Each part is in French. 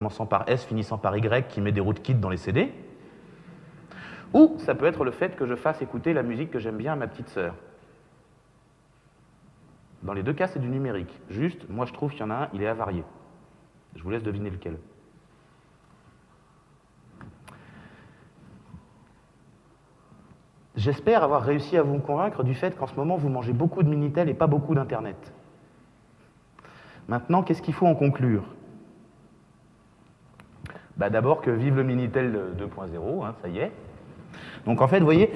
commençant par S, finissant par Y, qui met des rootkits dans les CD. Ou ça peut être le fait que je fasse écouter la musique que j'aime bien à ma petite sœur. Dans les deux cas, c'est du numérique. Juste, moi je trouve qu'il y en a un, il est avarié. Je vous laisse deviner lequel. J'espère avoir réussi à vous convaincre du fait qu'en ce moment, vous mangez beaucoup de Minitel et pas beaucoup d'Internet. Maintenant, qu'est-ce qu'il faut en conclure? Bah, d'abord que vive le Minitel 2.0, hein, ça y est. Donc en fait, vous voyez,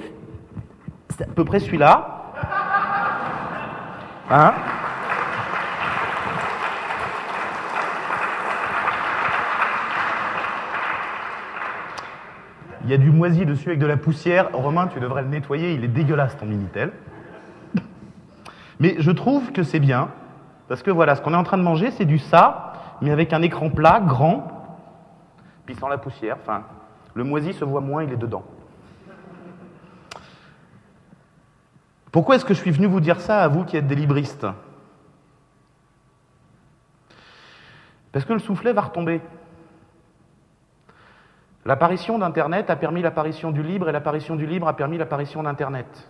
c'est à peu près celui-là. Hein? Il y a du moisi dessus avec de la poussière. Romain, tu devrais le nettoyer, il est dégueulasse ton Minitel. Mais je trouve que c'est bien, parce que voilà, ce qu'on est en train de manger, c'est du ça, mais avec un écran plat, grand, puis sans la poussière. Enfin, le moisi se voit moins, il est dedans. Pourquoi est-ce que je suis venu vous dire ça, à vous qui êtes des libristes? Parce que le soufflet va retomber. L'apparition d'Internet a permis l'apparition du libre, et l'apparition du libre a permis l'apparition d'Internet.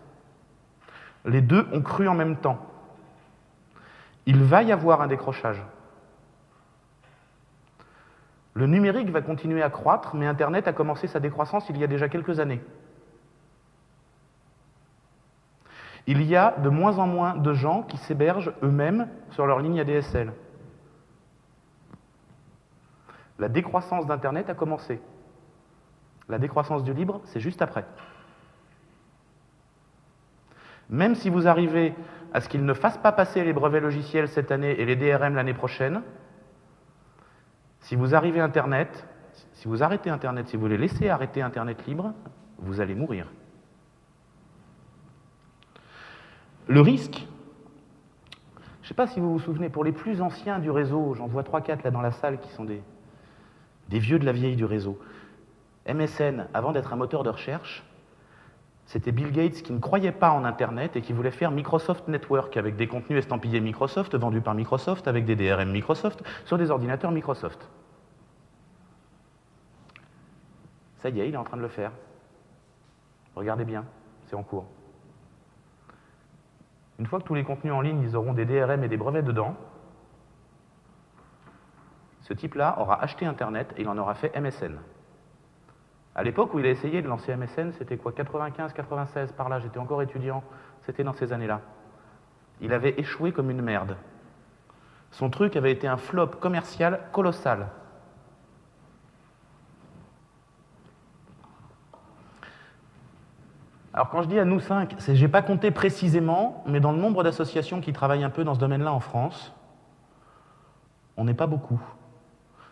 Les deux ont cru en même temps. Il va y avoir un décrochage. Le numérique va continuer à croître, mais Internet a commencé sa décroissance il y a déjà quelques années. Il y a de moins en moins de gens qui s'hébergent eux-mêmes sur leur ligne ADSL. La décroissance d'Internet a commencé. La décroissance du libre, c'est juste après. Même si vous arrivez à ce qu'ils ne fassent pas passer les brevets logiciels cette année et les DRM l'année prochaine, si vous arrivez à Internet, si vous arrêtez Internet, si vous les laissez arrêter Internet libre, vous allez mourir. Le risque, je ne sais pas si vous vous souvenez, pour les plus anciens du réseau, j'en vois 3-4 là dans la salle qui sont des vieux de la vieille du réseau. MSN, avant d'être un moteur de recherche, c'était Bill Gates qui ne croyait pas en Internet et qui voulait faire Microsoft Network avec des contenus estampillés Microsoft, vendus par Microsoft, avec des DRM Microsoft, sur des ordinateurs Microsoft. Ça y est, il est en train de le faire. Regardez bien, c'est en cours. Une fois que tous les contenus en ligne, ils auront des DRM et des brevets dedans, ce type-là aura acheté Internet et il en aura fait MSN. À l'époque où il a essayé de lancer MSN, c'était quoi, 95, 96, par là, j'étais encore étudiant, c'était dans ces années-là. Il avait échoué comme une merde. Son truc avait été un flop commercial colossal. Alors quand je dis à nous 5, j'ai pas compté précisément, mais dans le nombre d'associations qui travaillent un peu dans ce domaine-là en France, on n'est pas beaucoup.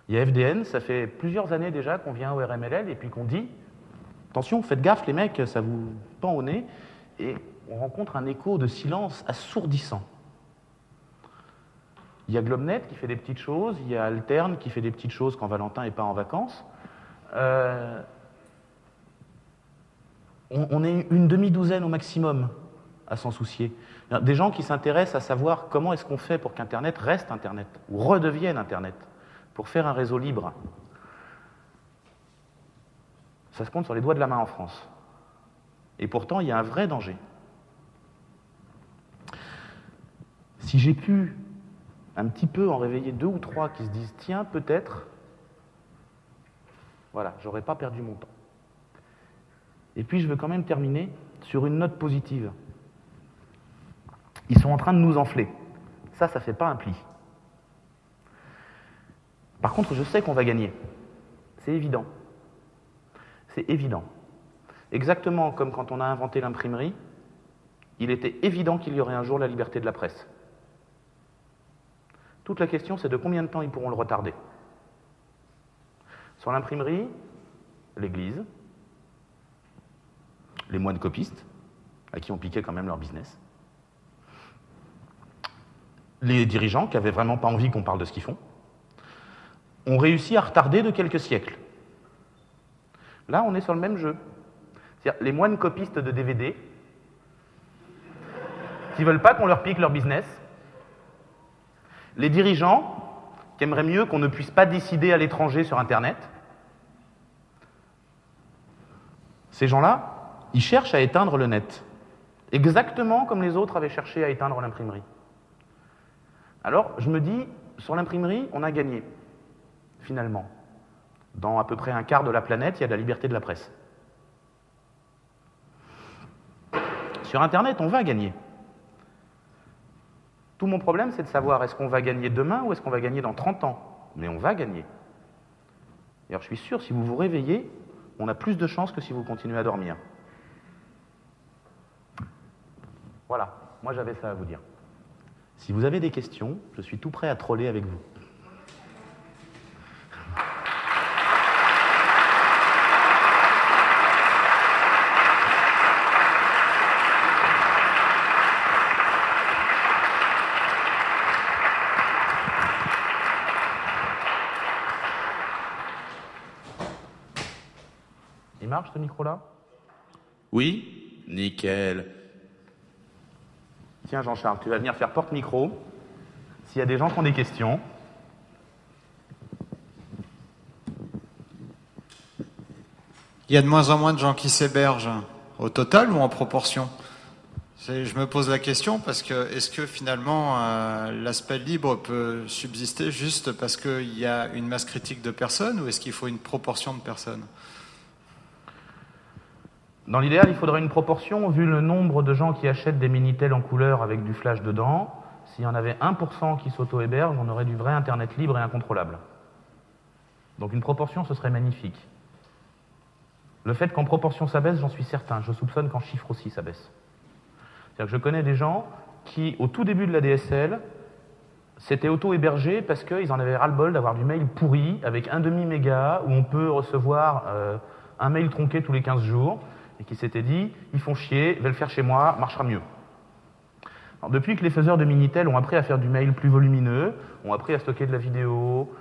Il y a FDN, ça fait plusieurs années déjà qu'on vient au RMLL et puis qu'on dit « Attention, faites gaffe les mecs, ça vous pend au nez » et on rencontre un écho de silence assourdissant. Il y a Globnet qui fait des petites choses, il y a Alterne qui fait des petites choses quand Valentin n'est pas en vacances. On est une demi-douzaine au maximum à s'en soucier. Des gens qui s'intéressent à savoir comment est-ce qu'on fait pour qu'Internet reste Internet, ou redevienne Internet, pour faire un réseau libre. Ça se compte sur les doigts de la main en France. Et pourtant, il y a un vrai danger. Si j'ai pu un petit peu en réveiller 2 ou 3 qui se disent « Tiens, peut-être, voilà, j'aurais pas perdu mon temps ». Et puis, je veux quand même terminer sur une note positive. Ils sont en train de nous enfler. Ça fait pas un pli. Par contre, je sais qu'on va gagner. C'est évident. C'est évident. Exactement comme quand on a inventé l'imprimerie, il était évident qu'il y aurait un jour la liberté de la presse. Toute la question, c'est de combien de temps ils pourront le retarder. Sur l'imprimerie, l'Église, les moines copistes, à qui on piquait quand même leur business, les dirigeants qui n'avaient vraiment pas envie qu'on parle de ce qu'ils font, ont réussi à retarder de quelques siècles. Là, on est sur le même jeu. C'est-à-dire les moines copistes de DVD qui ne veulent pas qu'on leur pique leur business, les dirigeants qui aimeraient mieux qu'on ne puisse pas décider à l'étranger sur Internet. Ces gens-là, ils cherchent à éteindre le net, exactement comme les autres avaient cherché à éteindre l'imprimerie. Alors, je me dis, sur l'imprimerie, on a gagné, finalement. Dans à peu près un quart de la planète, il y a de la liberté de la presse. Sur Internet, on va gagner. Tout mon problème, c'est de savoir est-ce qu'on va gagner demain ou est-ce qu'on va gagner dans 30 ans. Mais on va gagner. Et alors, je suis sûr, si vous vous réveillez, on a plus de chances que si vous continuez à dormir. Voilà, moi j'avais ça à vous dire. Si vous avez des questions, je suis tout prêt à troller avec vous. Il marche ce micro-là? Oui, nickel. Tiens Jean-Charles, tu vas venir faire porte-micro. S'il y a des gens qui ont des questions. Il y a de moins en moins de gens qui s'hébergent, au total ou en proportion? Je me pose la question parce que est-ce que finalement l'aspect libre peut subsister juste parce qu'il y a une masse critique de personnes ou est-ce qu'il faut une proportion de personnes? Dans l'idéal, il faudrait une proportion, vu le nombre de gens qui achètent des Minitel en couleur avec du flash dedans. S'il y en avait 1% qui s'auto-hébergent, on aurait du vrai Internet libre et incontrôlable. Donc une proportion, ce serait magnifique. Le fait qu'en proportion ça baisse, j'en suis certain. Je soupçonne qu'en chiffre aussi ça baisse. C'est-à-dire que je connais des gens qui, au tout début de la DSL, s'étaient auto-hébergés parce qu'ils en avaient ras-le-bol d'avoir du mail pourri avec 1,5 méga où on peut recevoir un mail tronqué tous les 15 jours et qui s'étaient dit « ils font chier, je vais le faire chez moi, marchera mieux ». Depuis que les faiseurs de Minitel ont appris à faire du mail plus volumineux, ont appris à stocker de la vidéo,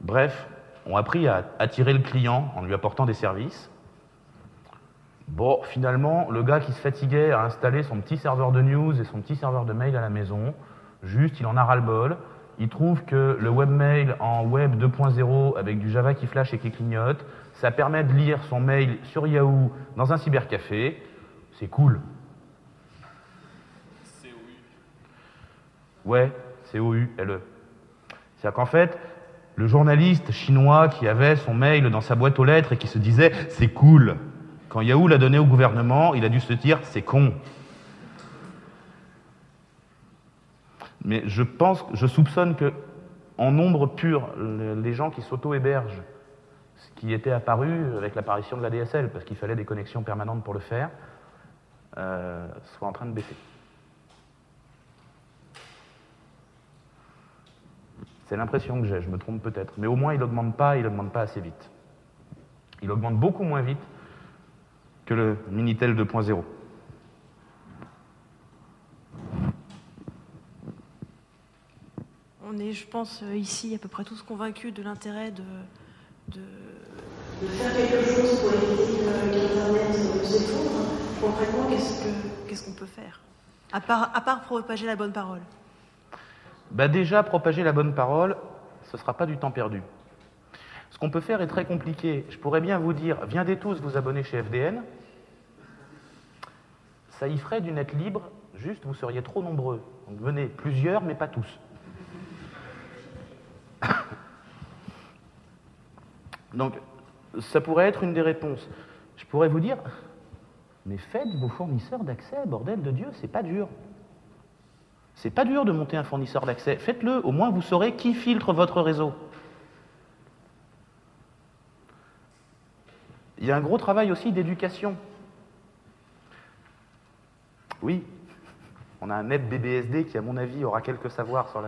bref, ont appris à attirer le client en lui apportant des services, bon, finalement, le gars qui se fatiguait à installer son petit serveur de news et son petit serveur de mail à la maison, juste, il en a ras-le-bol. Il trouve que le webmail en web 2.0 avec du Java qui flash et qui clignote, ça permet de lire son mail sur Yahoo dans un cybercafé. C'est cool. Ouais, C-O-U-L-E. C'est-à-dire qu'en fait, le journaliste chinois qui avait son mail dans sa boîte aux lettres et qui se disait « c'est cool », quand Yahoo l'a donné au gouvernement, il a dû se dire « c'est con ». Mais je soupçonne que, en nombre pur, les gens qui s'auto-hébergent, ce qui était apparu avec l'apparition de la DSL, parce qu'il fallait des connexions permanentes pour le faire, soit en train de baisser. C'est l'impression que j'ai, je me trompe peut-être. Mais au moins, il n'augmente pas assez vite. Il augmente beaucoup moins vite que le Minitel 2.0. On est, je pense, ici à peu près tous convaincus de l'intérêt de faire quelque chose pour éviter que l'Internet s'effondre. Concrètement, qu'est-ce qu'on peut faire à part propager la bonne parole? Bah déjà, propager la bonne parole, ce ne sera pas du temps perdu. Ce qu'on peut faire est très compliqué. Je pourrais bien vous dire, viendez tous vous abonner chez FDN. Ça y ferait du net libre, juste vous seriez trop nombreux. Donc venez, plusieurs, mais pas tous. Donc, ça pourrait être une des réponses. Je pourrais vous dire, mais faites vos fournisseurs d'accès, bordel de Dieu, c'est pas dur. C'est pas dur de monter un fournisseur d'accès. Faites-le, au moins vous saurez qui filtre votre réseau. Il y a un gros travail aussi d'éducation. Oui, on a un net BBSD qui, à mon avis, aura quelques savoirs sur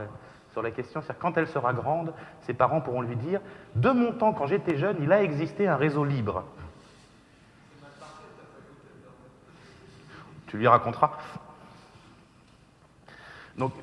la question. C'est-à-dire, quand elle sera grande, ses parents pourront lui dire « De mon temps, quand j'étais jeune, il a existé un réseau libre. » Tu lui raconteras. Donc,